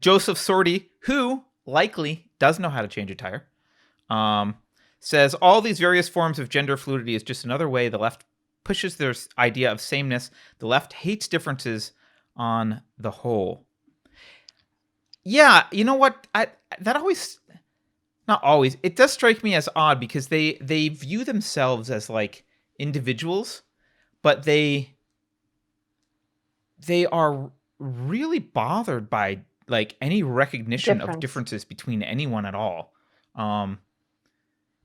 Joseph Sorty, who likely does know how to change a tire, says all these various forms of gender fluidity is just another way the left pushes their idea of sameness. The left hates differences on the whole. Yeah, you know what? That always, not always, it does strike me as odd because they view themselves as like individuals, but they are really bothered by like any recognition of differences between anyone at all.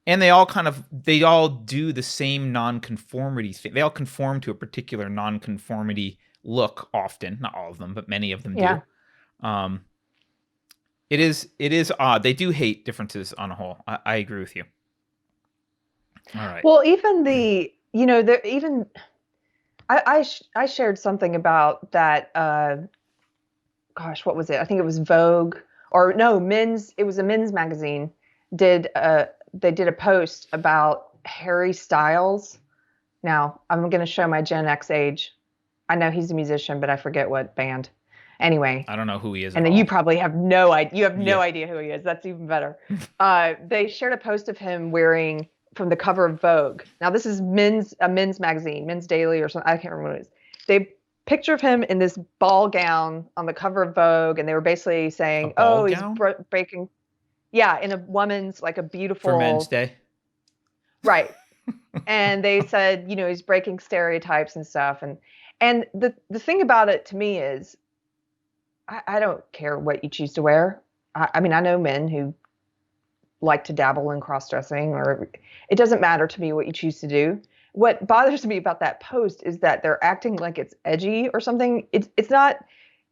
And they all do the same nonconformity thing. They all conform to a particular nonconformity look often, not all of them, but many of them do. It is odd. They do hate differences on a whole. I agree with you. All right. Well, even I shared something about that. Gosh, what was it? I think it was Vogue or no, Men's. It was a men's magazine. They did a post about Harry Styles. Now I'm going to show my Gen X age. I know he's a musician, but I forget what band. Anyway, I don't know who he is. And then you probably have no idea. You have no idea who he is. That's even better. They shared a post of him wearing from the cover of Vogue. Now this is a men's magazine, Men's Daily or something. I can't remember what it is. They picture of him in this ball gown on the cover of Vogue, and they were basically saying, "Oh, he's breaking." Yeah, in a woman's like a beautiful for Men's Day. Right. And they said, he's breaking stereotypes and stuff. And the thing about it to me is, I don't care what you choose to wear. I mean, I know men who like to dabble in cross-dressing, or it doesn't matter to me what you choose to do. What bothers me about that post is that they're acting like it's edgy or something. It's not.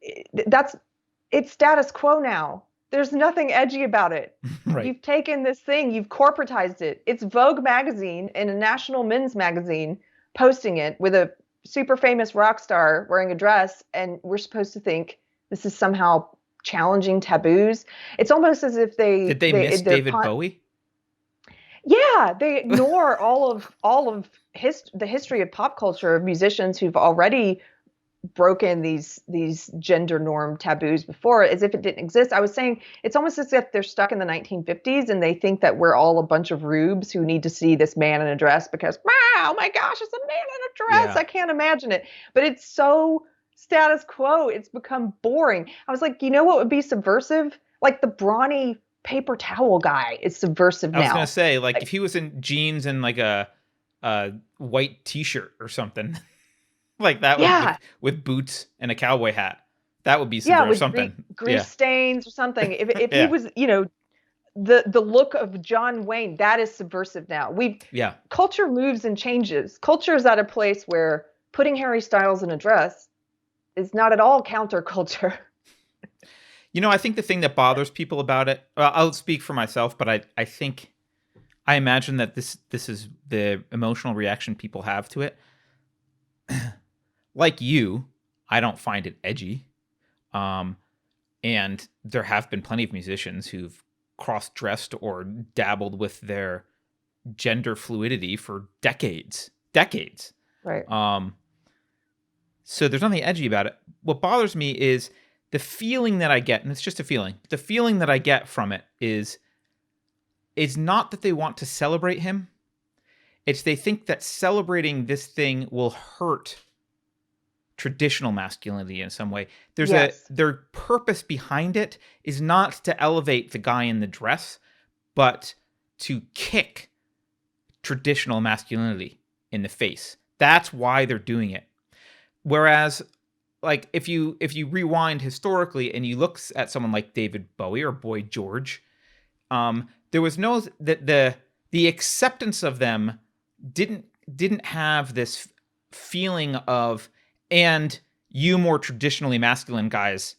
It's status quo now. There's nothing edgy about it. Right. You've taken this thing, you've corporatized it. It's Vogue magazine and a national men's magazine posting it with a super famous rock star wearing a dress, and we're supposed to think this is somehow challenging taboos. It's almost as if did they miss David Bowie? Yeah, they ignore all of the history of pop culture of musicians who've already broken these gender norm taboos before, as if it didn't exist. I was saying it's almost as if they're stuck in the 1950s and they think that we're all a bunch of rubes who need to see this man in a dress because, wow, oh my gosh, it's a man in a dress. Yeah. I can't imagine it. But it's so status quo, it's become boring. I was like, what would be subversive? Like the brawny paper towel guy is subversive now. I was going to say, like if he was in jeans and like a white t-shirt or something. Like that with boots and a cowboy hat. That would be subversive, something. Grease stains or something. If he was, the look of John Wayne, that is subversive now. Culture moves and changes. Culture is at a place where putting Harry Styles in a dress is not at all counterculture. I think the thing that bothers people about it, I'll speak for myself, but I imagine that this is the emotional reaction people have to it. Like you, I don't find it edgy. And there have been plenty of musicians who've cross-dressed or dabbled with their gender fluidity for decades. Right. So there's nothing edgy about it. What bothers me is the feeling that I get, and it's just a feeling. The feeling that I get from it is not that they want to celebrate him. It's they think that celebrating this thing will hurt traditional masculinity in some way. Their purpose behind it is not to elevate the guy in the dress, but to kick traditional masculinity in the face. That's why they're doing it. Whereas, like if you rewind historically and you look at someone like David Bowie or Boy George, there was no the acceptance of them didn't have this feeling of, and you more traditionally masculine guys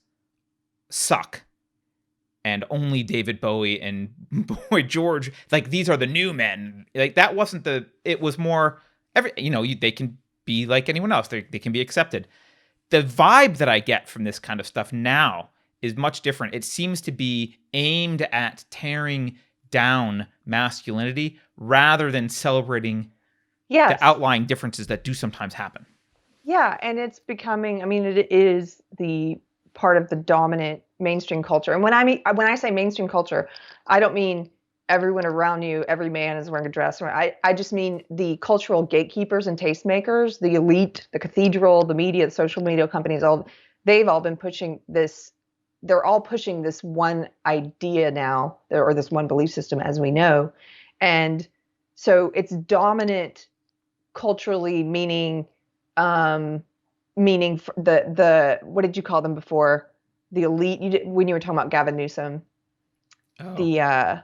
suck, and only David Bowie and Boy George, like these are the new men. Like that wasn't it was more they can be like anyone else. They can be accepted. The vibe that I get from this kind of stuff now is much different. It seems to be aimed at tearing down masculinity rather than celebrating the outlying differences that do sometimes happen. Yeah, and it's becoming, I mean, it is the part of the dominant mainstream culture. And when I say mainstream culture, I don't mean everyone around you, every man is wearing a dress. I just mean the cultural gatekeepers and tastemakers, the elite, the cathedral, the media, the social media companies, all they've all been pushing this. They're all pushing this one idea now, or this one belief system, as we know. And so it's dominant culturally, um the what did you call them before, the elite, when you were talking about Gavin Newsom, Oh, the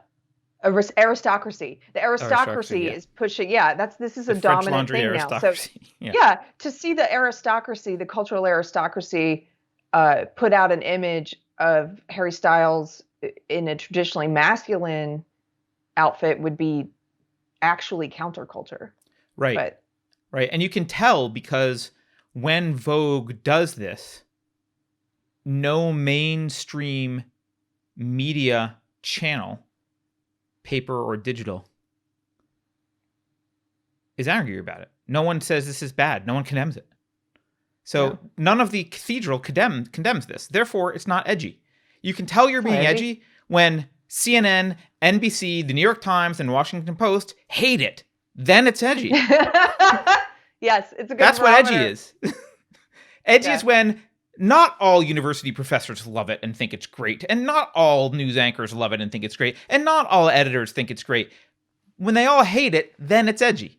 aristocracy, the aristocracy, aristocracy yeah. is pushing, yeah, this is The a French dominant laundry thing now. So aristocracy. Yeah. yeah, to see the aristocracy, the cultural aristocracy, put out an image of Harry Styles in a traditionally masculine outfit would be actually counterculture. Right. But Right. And you can tell because when Vogue does this, no mainstream media channel, paper or digital, is angry about it. No one says this is bad. No one condemns it. So no, none of the cathedral condemns this. Therefore, it's not edgy. You can tell you're it's not being edgy. edgy when CNN, NBC, the New York Times, and Washington Post hate it. Then it's edgy. Yes, it's a good That's what edgy barometer. is. Edgy is Yeah. when not all university professors love it and think it's great, and not all news anchors love it and think it's great, and not all editors think it's great. When they all hate it, then it's edgy.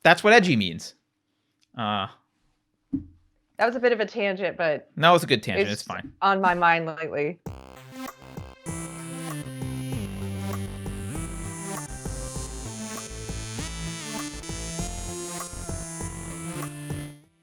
That's what edgy means. Uh, That was a bit of a tangent, but that was a good tangent. It's it's fine. on my mind lately.